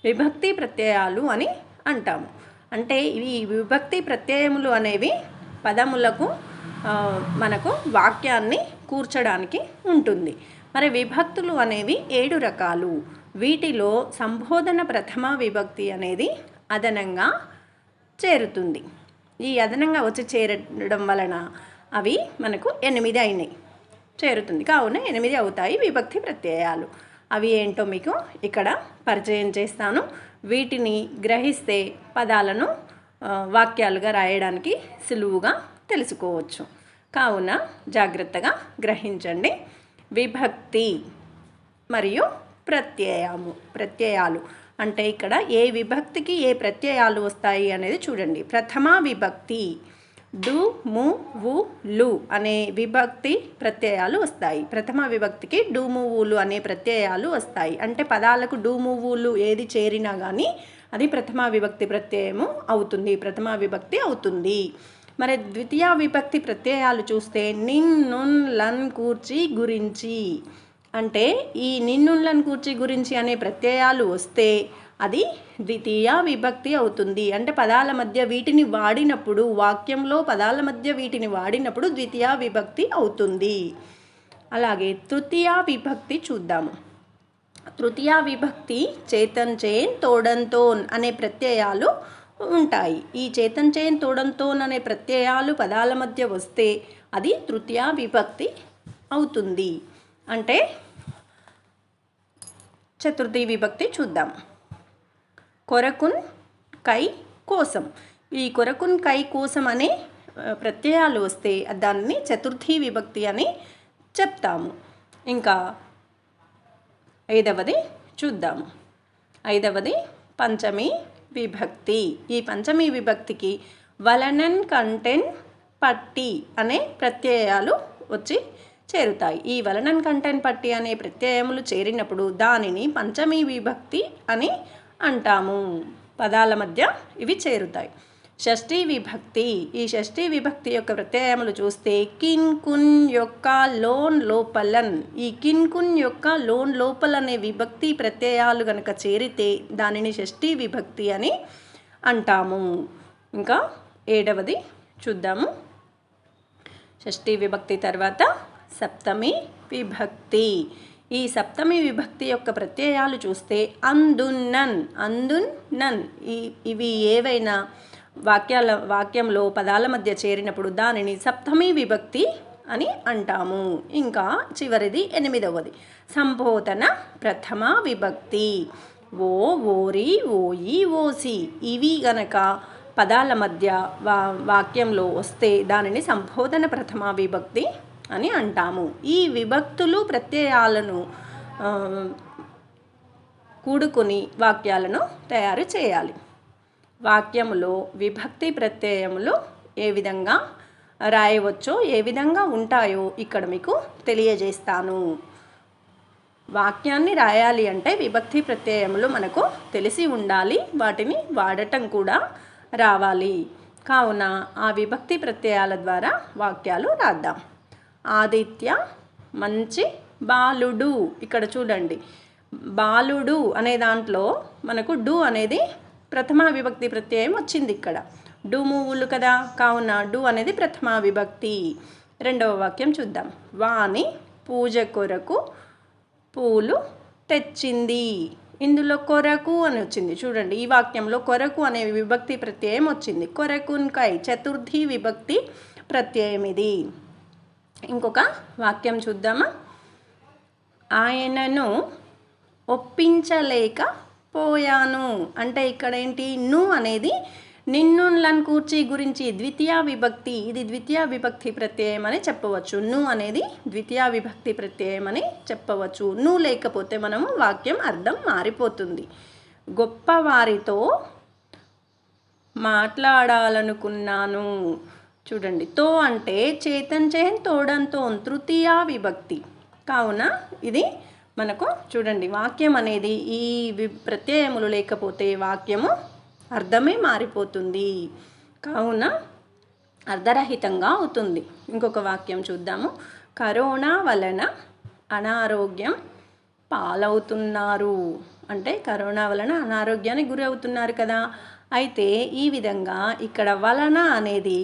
విభక్తి ప్రత్యయాలు అని అంటాము. అంటే ఈ విభక్తి ప్రత్యయములు అనేవి పదములకు మనకు వాక్యాన్ని కూర్చడానికి ఉంటుంది. మరి విభక్తులు అనేవి 7 రకాలు. వీటిలో సంబోధన ప్రథమ విభక్తి అనేది అదనంగా చేరుతుంది. ఈ అదనంగా వచ్చి చేరడం వలన అవి మనకు 8 అయినాయి, చేరుతుంది. కావున 8 అవుతాయి విభక్తి ప్రత్యయాలు. అవి ఏంటో మీకు ఇక్కడ పరిచయం చేస్తాను. వీటిని గ్రహిస్తే పదాలను వాక్యాలుగా రాయడానికి సులువుగా తెలుసుకోవచ్చు. కావున జాగ్రత్తగా గ్రహించండి. విభక్తి మరియు ప్రత్యయాలు అంటే ఇక్కడ ఏ విభక్తికి ఏ ప్రత్యయాలు వస్తాయి అనేది చూడండి. ప్రథమ విభక్తి డు, ము, వు, లు అనే విభక్తి ప్రత్యయాలు వస్తాయి. ప్రథమ విభక్తికి డు, ము, వులు అనే ప్రత్యయాలు వస్తాయి. అంటే పదాలకు డు, ము, వులు ఏది చేరినా కానీ అది ప్రథమ విభక్తి ప్రత్యయము అవుతుంది, ప్రథమ విభక్తి అవుతుంది. మరి ద్వితీయ విభక్తి ప్రత్యయాలు చూస్తే నిన్, నున్, లన్, కూర్చి, గురించి అంటే ఈ నిన్నున్, కూర్చి, గురించి అనే ప్రత్యయాలు వస్తే అది ద్వితీయ విభక్తి అవుతుంది. అంటే పదాల మధ్య వీటిని వాడినప్పుడు వాక్యంలో పదాల మధ్య వీటిని వాడినప్పుడు ద్వితీయ విభక్తి అవుతుంది. అలాగే తృతీయ విభక్తి చూద్దాము. తృతీయ విభక్తి చేతన్, చేన్, తోడన్, తోన్ అనే ప్రత్యయాలు ఉంటాయి. ఈ చేతన్, చేన్, తోడన్, తోన్ అనే ప్రత్యయాలు పదాల మధ్య వస్తే అది తృతీయ విభక్తి అవుతుంది. అంటే చతుర్థి విభక్తి చూద్దాం. కొరకున్, కై, కోసం. ఈ కొరకున్, కై, కోసం అనే ప్రత్యయాలు వస్తే దాన్ని చతుర్థి విభక్తి అని చెప్తాము. ఇంకా 5వది చూద్దాము. 5వది పంచమి విభక్తి. ఈ పంచమి విభక్తికి వలనన్, కంటెన్, పట్టి అనే ప్రత్యయాలు వచ్చి చేరుతాయి. ఈ వలనన్, కంటెన్, పట్టి అనే ప్రత్యయములు చేరినప్పుడు దానిని పంచమి విభక్తి అని అంటాము. పదాల మధ్య ఇవి చేరుతాయి. షష్ఠీ విభక్తి. ఈ షష్ఠీ విభక్తి యొక్క ప్రత్యయములు చూస్తే కిన్, కున్ యొక్క లోన్, లోపలన్. ఈ కిన్, కున్ యొక్క లోన్, లోపల్ అనే విభక్తి ప్రత్యయాలు కనుక చేరితే దానిని షష్ఠీ విభక్తి అని అంటాము. ఇంకా 7వది చూద్దాము. షష్ఠీ విభక్తి తర్వాత సప్తమి విభక్తి. ఈ సప్తమి విభక్తి యొక్క ప్రత్యయాలు చూస్తే అందున్నన్, అందున్నన్. ఇవి ఏవైనా వాక్యంలో పదాల మధ్య చేరినప్పుడు దానిని సప్తమి విభక్తి అని అంటాము. ఇంకా చివరిది 8వది సంబోధన ప్రథమ విభక్తి. ఓ, ఓరి, ఓయి, ఓసి ఇవి గనక పదాల మధ్య వాక్యంలో వస్తే దానిని సంబోధన ప్రథమ విభక్తి అని అంటాము. ఈ విభక్తులు ప్రత్యయాలను కూడుకుని వాక్యాలను తయారు చేయాలి. వాక్యములో విభక్తి ప్రత్యయములు ఏ విధంగా రాయవచ్చో ఏ విధంగా ఉంటాయో ఇక్కడ మీకు తెలియజేస్తాను. వాక్యాన్ని రాయాలి అంటే విభక్తి ప్రత్యయములు మనకు తెలిసి ఉండాలి, వాటిని వాడటం కూడా రావాలి. కావున ఆ విభక్తి ప్రత్యయాల ద్వారా వాక్యాలు రాద్దాం. ఆదిత్య మంచి బాలుడు. ఇక్కడ చూడండి, బాలుడు అనే దాంట్లో మనకు డు అనేది ప్రథమా విభక్తి ప్రత్యయం వచ్చింది. ఇక్కడ డు మూవులు కదా, కావున డు అనేది ప్రథమా విభక్తి. రెండవ వాక్యం చూద్దాం. వాణి పూజ కొరకు పూలు తెచ్చింది. ఇందులో కొరకు అని వచ్చింది. చూడండి, ఈ వాక్యంలో కొరకు అనే విభక్తి ప్రత్యయం వచ్చింది. కొరకున్కై చతుర్థి విభక్తి ప్రత్యయం ఇది. ఇంకొక వాక్యం చూద్దామా. ఆయనను ఒప్పించలేకపోయాను అంటే ఇక్కడ ఏంటి, ను అనేది నిన్నులను కూర్చి గురించి ద్వితీయ విభక్తి, ఇది ద్వితీయ విభక్తి ప్రత్యయం అని చెప్పవచ్చు. ను అనేది ద్వితీయ విభక్తి ప్రత్యయం అని చెప్పవచ్చు. ను లేకపోతే మనము వాక్యం అర్థం మారిపోతుంది. గొప్పవారితో మాట్లాడాలనుకున్నాను. చూడండి, తో అంటే చేతన్ చేన్ తోడంతోన్ తృతీయ విభక్తి. కావున ఇది మనకు చూడండి, వాక్యం అనేది ఈ ప్రత్యయములు లేకపోతే వాక్యము అర్థమే మారిపోతుంది. కావున అర్ధరహితంగా అవుతుంది. ఇంకొక వాక్యం చూద్దాము. కరోనా వలన అనారోగ్యం పాలవుతున్నారు అంటే కరోనా వలన అనారోగ్యానికి గురి అవుతున్నారు కదా. అయితే ఈ విధంగా ఇక్కడ వలన అనేది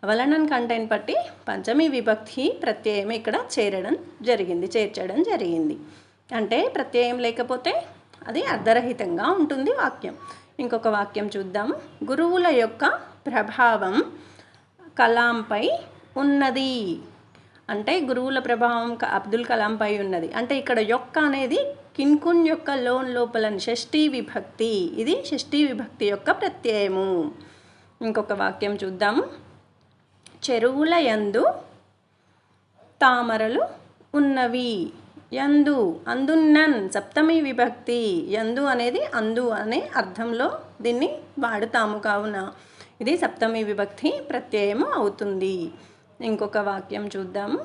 వలనన్ కంటెంట్ పట్టి పంచమి విభక్తి ప్రత్యయం ఇక్కడ చేర్చడం జరిగింది. అంటే ప్రత్యయం లేకపోతే అది అర్ధరహితంగా ఉంటుంది వాక్యం. ఇంకొక వాక్యం చూద్దాము. గురువుల యొక్క ప్రభావం కలాంపై ఉన్నది అంటే గురువుల ప్రభావం అబ్దుల్ కలాంపై ఉన్నది అంటే ఇక్కడ యొక్క అనేది కిన్కున్ యొక్క లోన్ లోపలని షష్ఠీ విభక్తి. ఇది షష్ఠీ విభక్తి యొక్క ప్రత్యయము. ఇంకొక వాక్యం చూద్దాము. చెరువుల యందు తామరలు ఉన్నవి. యందు అందున్నన్ సప్తమి విభక్తి. యందు అనేది అందు అనే అర్థంలో దీన్ని వాడుతాము. కావున ఇది సప్తమి విభక్తి ప్రత్యయము అవుతుంది. ఇంకొక వాక్యం చూద్దాము.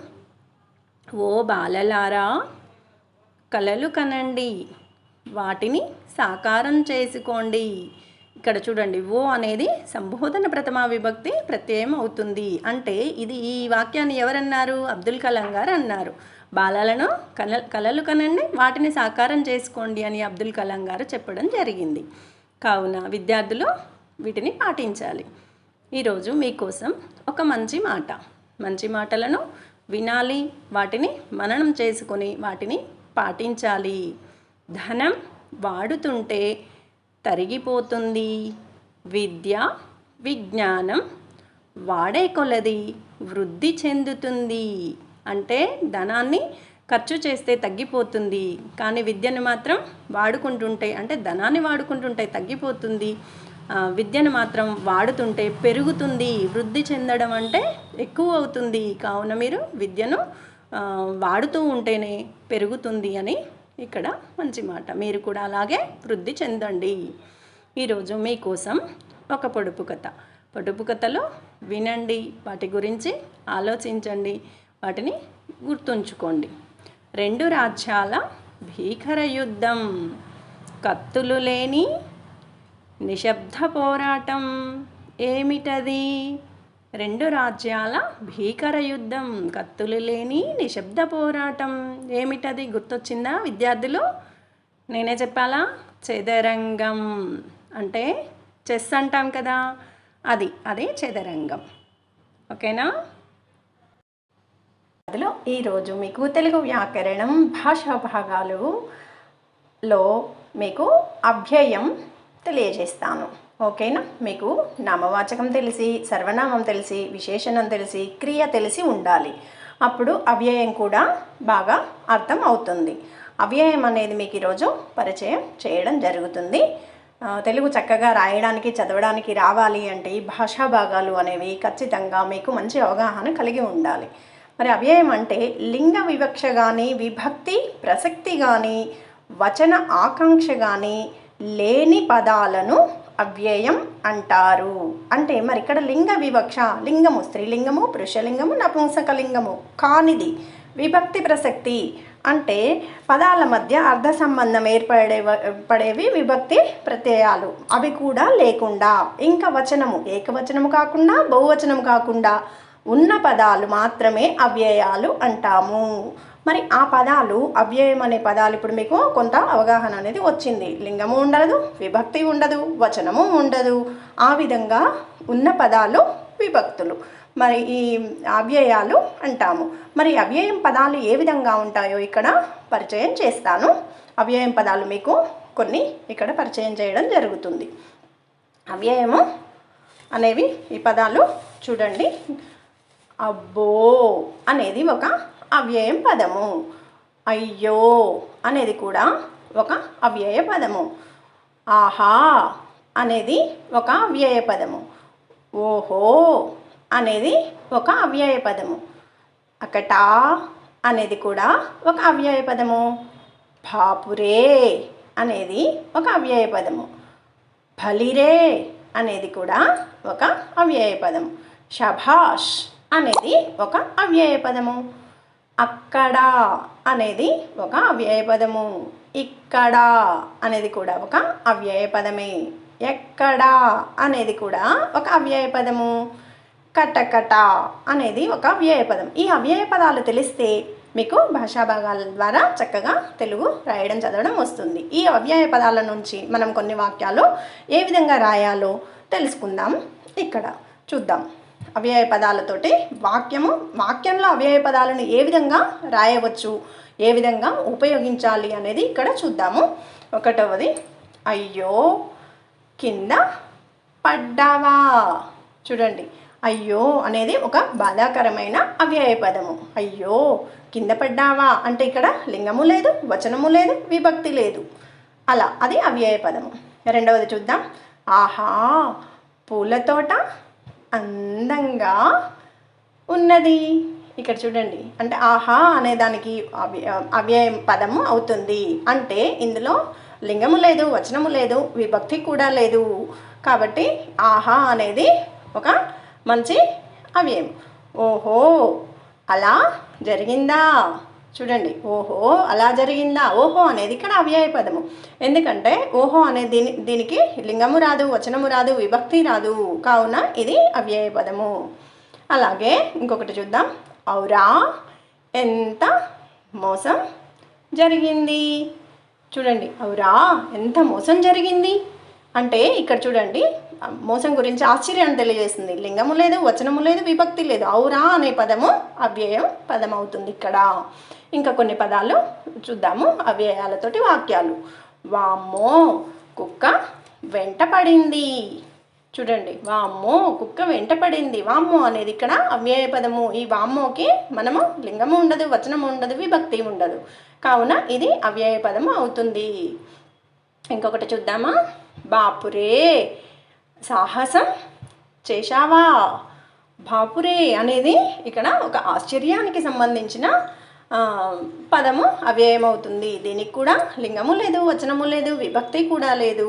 ఓ బాలలారా కలలు కనండి, వాటిని సాకారం చేసుకోండి. ఇక్కడ చూడండి, ఓ అనేది సంబోధన ప్రథమా విభక్తి ప్రత్యయం అవుతుంది. అంటే ఇది ఈ వాక్యాన్ని ఎవరన్నారు, అబ్దుల్ కలాం గారు అన్నారు. బాలలను కలలు కనండి, వాటిని సాకారం చేసుకోండి అని అబ్దుల్ కలాం గారు చెప్పడం జరిగింది. కావున విద్యార్థులు వీటిని పాటించాలి. ఈరోజు మీకోసం ఒక మంచి మాటలను వినాలి, వాటిని మననం చేసుకొని వాటిని పాటించాలి. ధనం వాడుతుంటే తరిగిపోతుంది, విద్య విజ్ఞానం వాడే కొలది వృద్ధి చెందుతుంది. అంటే ధనాన్ని ఖర్చు చేస్తే తగ్గిపోతుంది, కానీ విద్యను మాత్రం వాడుకుంటుంటే అంటే ధనాన్ని వాడుకుంటుంటే తగ్గిపోతుంది, విద్యను మాత్రం వాడుతుంటే పెరుగుతుంది. వృద్ధి చెందడం అంటే ఎక్కువ అవుతుంది. కావున మీరు విద్యను వాడుతూ ఉంటేనే పెరుగుతుంది అని ఇక్కడ మంచి మాట. మీరు కూడా అలాగే వృద్ధి చెందండి. ఈరోజు మీకోసం ఒక పొడుపు కథలో వినండి, వాటి గురించి ఆలోచించండి, వాటిని గుర్తుంచుకోండి. 2 రాజ్యాల భీకర యుద్ధం, కత్తులు లేని నిశ్శబ్ద పోరాటం. ఏమిటది? 2 రాజ్యాల భీకర యుద్ధం, కత్తులు లేని నిశ్శబ్ద పోరాటం. ఏమిటది? గుర్తొచ్చిందా విద్యార్థులు? నేనే చెప్పాలా? చదరంగం. అంటే చెస్ అంటాం కదా, అదే చదరంగం. ఓకేనా? అందులో ఈరోజు మీకు తెలుగు వ్యాకరణం భాషా భాగాలలో మీకు అవ్యయం తెలియజేస్తాను. ఓకేనా? మీకు నామవాచకం తెలిసి, సర్వనామం తెలిసి, విశేషణం తెలిసి, క్రియ తెలిసి ఉండాలి. అప్పుడు అవ్యయం కూడా బాగా అర్థం అవుతుంది. అవ్యయం అనేది మీకు ఈరోజు పరిచయం చేయడం జరుగుతుంది. తెలుగు చక్కగా రాయడానికి, చదవడానికి రావాలి అంటే ఈ భాషా భాగాలు అనేవి ఖచ్చితంగా మీకు మంచి అవగాహన కలిగి ఉండాలి. మరి అవ్యయం అంటే లింగ వివక్ష కానీ, విభక్తి ప్రసక్తి కానీ, వచన ఆకాంక్ష కానీ లేని పదాలను అవ్యయం అంటారు. అంటే మరి ఇక్కడ లింగ వివక్ష, లింగము స్త్రీలింగము, పురుషలింగము, నపుంసకలింగము కానిది, విభక్తి ప్రసక్తి అంటే పదాల మధ్య అర్థ సంబంధం పడేవి విభక్తి ప్రత్యయాలు. అవి కూడా లేకుండా, ఇంకా వచనము ఏకవచనము కాకుండా బహువచనము కాకుండా ఉన్న పదాలు మాత్రమే అవ్యయాలు అంటాము. మరి ఆ పదాలు, అవ్యయం అనే పదాలు ఇప్పుడు మీకు కొంత అవగాహన అనేది వచ్చింది. లింగము ఉండదు, విభక్తి ఉండదు, వచనము ఉండదు. ఆ విధంగా ఉన్న పదాలు విభక్తులు, మరి ఈ అవ్యయాలు అంటాము. మరి అవ్యయం పదాలు ఏ విధంగా ఉంటాయో ఇక్కడ పరిచయం చేస్తాను. అవ్యయం పదాలు మీకు కొన్ని ఇక్కడ పరిచయం చేయడం జరుగుతుంది. అవ్యయము అనేవి ఈ పదాలు చూడండి. అబ్బో అనేది ఒక అవ్యయం పదము. అయ్యో అనేది కూడా ఒక అవ్యయ పదము. ఆహా అనేది ఒక అవ్యయ పదము. ఓహో అనేది ఒక అవ్యయ పదము. అకటా అనేది కూడా ఒక అవ్యయ పదము. బాపురే అనేది ఒక అవ్యయ పదము. భలిరే అనేది కూడా ఒక అవ్యయ పదము. శభాష్ అనేది ఒక అవ్యయ పదము. అక్కడ అనేది ఒక అవ్యయ పదము. ఇక్కడ అనేది కూడా ఒక అవ్యయ పదమే. ఎక్కడ అనేది కూడా ఒక అవ్యయ పదము. కటకట అనేది ఒక అవ్యయ పదం. ఈ అవ్యయ పదాలు తెలిస్తే మీకు భాషా భాగాల ద్వారా చక్కగా తెలుగు రాయడం చదవడం వస్తుంది. ఈ అవ్యయ పదాల నుంచి మనం కొన్ని వాక్యాలు ఏ విధంగా రాయాలో తెలుసుకుందాం. ఇక్కడ చూద్దాం. అవ్యయ పదాలతోటి వాక్యంలో అవ్యయ పదాలను ఏ విధంగా రాయవచ్చు, ఏ విధంగా ఉపయోగించాలి అనేది ఇక్కడ చూద్దాము. ఒకటవది, అయ్యో కింద పడ్డావా. చూడండి, అయ్యో అనేది ఒక బాధాకరమైన అవ్యయ పదము. అయ్యో కింద పడ్డావా అంటే ఇక్కడ లింగము లేదు, వచనము లేదు, విభక్తి లేదు. అలా అది అవ్యయ పదము. రెండవది చూద్దాం. ఆహా పూల తోట అందంగా ఉన్నది. ఇక్కడ చూడండి, అంటే ఆహా అనే దానికి అవ్యయ పదము అవుతుంది. అంటే ఇందులో లింగము లేదు, వచనము లేదు, విభక్తి కూడా లేదు. కాబట్టి ఆహా అనేది ఒక మంచి అవ్యయం. ఓహో అలా జరిగిందా. చూడండి, ఓహో అలా జరిగిందా. ఓహో అనేది ఇక్కడ అవ్యయ పదము. ఎందుకంటే ఓహో అనేది దీనికి లింగము రాదు, వచనము రాదు, విభక్తి రాదు. కావున ఇది అవ్యయ పదము. అలాగే ఇంకొకటి చూద్దాం. ఔరా ఎంత మోసం జరిగింది. చూడండి, ఔరా ఎంత మోసం జరిగింది అంటే ఇక్కడ చూడండి, మోసం గురించి ఆశ్చర్యాన్ని తెలియజేస్తుంది. లింగము లేదు, వచనము లేదు, విభక్తి లేదు. ఔరా అనే పదము అవ్యయం పదం అవుతుంది ఇక్కడ. ఇంకా కొన్ని పదాలు చూద్దాము అవ్యయాలతోటి వాక్యాలు. వామ్మో కుక్క వెంట పడింది. చూడండి, వామ్మో కుక్క వెంట పడింది. వామ్మో అనేది ఇక్కడ అవ్యయ పదము. ఈ వామ్మోకి మనము లింగము ఉండదు, వచనము ఉండదు, విభక్తి ఉండదు. కావున ఇది అవ్యయ పదము అవుతుంది. ఇంకొకటి చూద్దామా. బాపురే సాహసం చేశావా. బాపురే అనేది ఇక్కడ ఒక ఆశ్చర్యానికి సంబంధించిన పదము అవ్యయం అవుతుంది. దీనికి కూడా లింగము లేదు, వచనము లేదు, విభక్తి కూడా లేదు.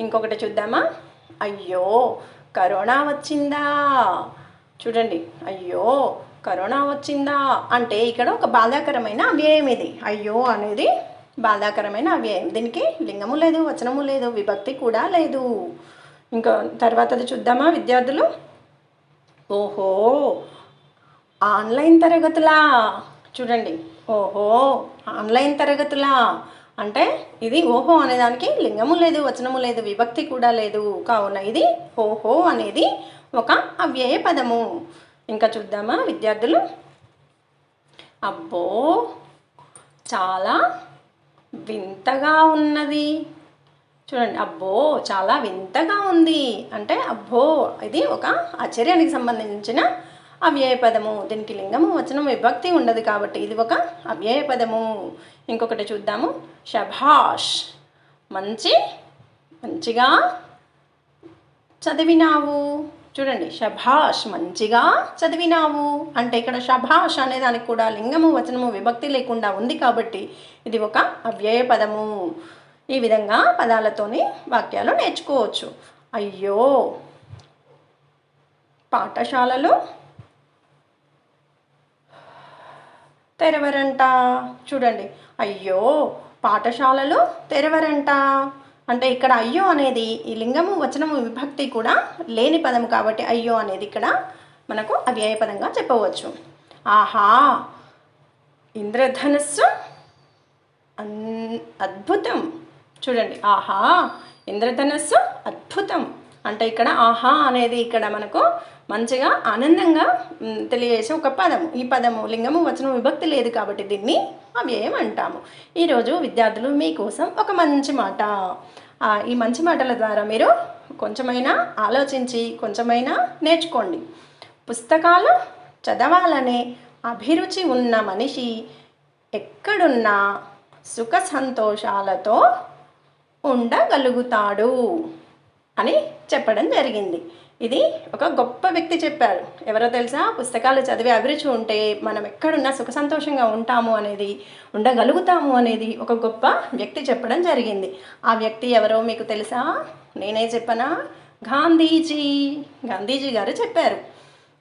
ఇంకొకటి చూద్దామా. అయ్యో కరోనా వచ్చిందా. చూడండి, అయ్యో కరోనా వచ్చిందా అంటే ఇక్కడ ఒక బాధాకరమైన అవ్యయం ఇది. అయ్యో అనేది బాధాకరమైన అవ్యయం. దీనికి లింగము లేదు, వచనము లేదు, విభక్తి కూడా లేదు. ఇంకా తర్వాతది చూద్దామా విద్యార్థులు. ఓహో ఆన్లైన్ తరగతులా. చూడండి, ఓహో ఆన్లైన్ తరగతులా అంటే ఇది ఓహో అనేదానికి లింగము లేదు, వచనము లేదు, విభక్తి కూడా లేదు. కావున ఇది ఓహో అనేది ఒక అవ్యయ పదము. ఇంకా చూద్దామా విద్యార్థులు. అబ్బో చాలా వింతగా ఉన్నది. చూడండి, అబ్బో చాలా వింతగా ఉంది అంటే అబ్బో ఇది ఒక ఆశ్చర్యానికి సంబంధించిన అవ్యయ పదము. దీనికి లింగము, వచనం, విభక్తి ఉండదు కాబట్టి ఇది ఒక అవ్యయ పదము. ఇంకొకటి చూద్దాము. శభాష్ మంచిగా చదివినావు. చూడండి, శభాష్ మంచిగా చదివినావు అంటే ఇక్కడ శభాష్ అనే దానికి కూడా లింగము, వచనము, విభక్తి లేకుండా ఉంది కాబట్టి ఇది ఒక అవ్యయ పదము. ఈ విధంగా పదాలతోని వాక్యాలు నేర్చుకోవచ్చు. అయ్యో పాఠశాలలు తెరవరంట. చూడండి, అయ్యో పాఠశాలలు తెరవరంట. అంటే ఇక్కడ అయ్యో అనేది ఈ లింగము వచనము విభక్తి కూడా లేని పదము కాబట్టి అయ్యో అనేది ఇక్కడ మనకు అవ్యయ పదంగా చెప్పవచ్చు. ఆహా ఇంద్రధనుస్సు అద్భుతం. చూడండి, ఆహా ఇంద్రధనుస్సు అద్భుతం అంటే ఇక్కడ ఆహా అనేది ఇక్కడ మనకు మంచిగా ఆనందంగా తెలియజేసే ఒక పదము. ఈ పదము లింగము వచనం విభక్తి లేదు కాబట్టి దీన్ని అవ్యయం అంటాము. ఈరోజు విద్యార్థులు మీకోసం ఒక మంచి మాట, ఈ మంచి మాటల ద్వారా మీరు కొంచెమైనా ఆలోచించి కొంచెమైనా నేర్చుకోండి. పుస్తకాలు చదవాలనే అభిరుచి ఉన్న మనిషి ఎక్కడున్నా సుఖ సంతోషాలతో ఉండగలుగుతాడు అని చెప్పడం జరిగింది. ఇది ఒక గొప్ప వ్యక్తి చెప్పారు. ఎవరో తెలుసా? పుస్తకాలు చదివే అభిరుచి ఉంటే మనం ఎక్కడున్నా సుఖ సంతోషంగా ఉంటాము అనేది, ఉండగలుగుతాము అనేది ఒక గొప్ప వ్యక్తి చెప్పడం జరిగింది. ఆ వ్యక్తి ఎవరో మీకు తెలుసా? నేనే చెప్పనా? గాంధీజీ గారు చెప్పారు.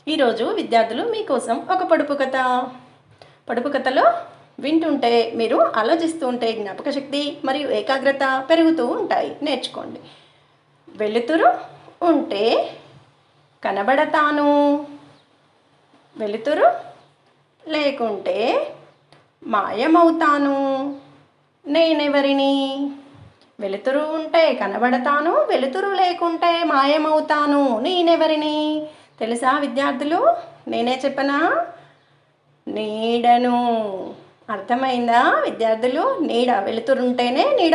ఈరోజు విద్యార్థులు మీకోసం ఒక పొడుపు కథలో వింటుంటే మీరు ఆలోచిస్తూ ఉంటే జ్ఞాపక శక్తి మరియు ఏకాగ్రత పెరుగుతూ ఉంటాయి. నేర్చుకోండి. వెలుతురు ఉంటే కనబడతాను, వెలుతురు లేకుంటే మాయమవుతాను, నేనెవరిని? వెలుతురు ఉంటే కనబడతాను, వెలుతురు లేకుంటే మాయమవుతాను, నేనెవరిని? తెలుసా విద్యార్థులు? నేనే చెప్పనా? నీడను. అర్థమైందా విద్యార్థులు? నీడ, వెలుతురుంటేనే నీడ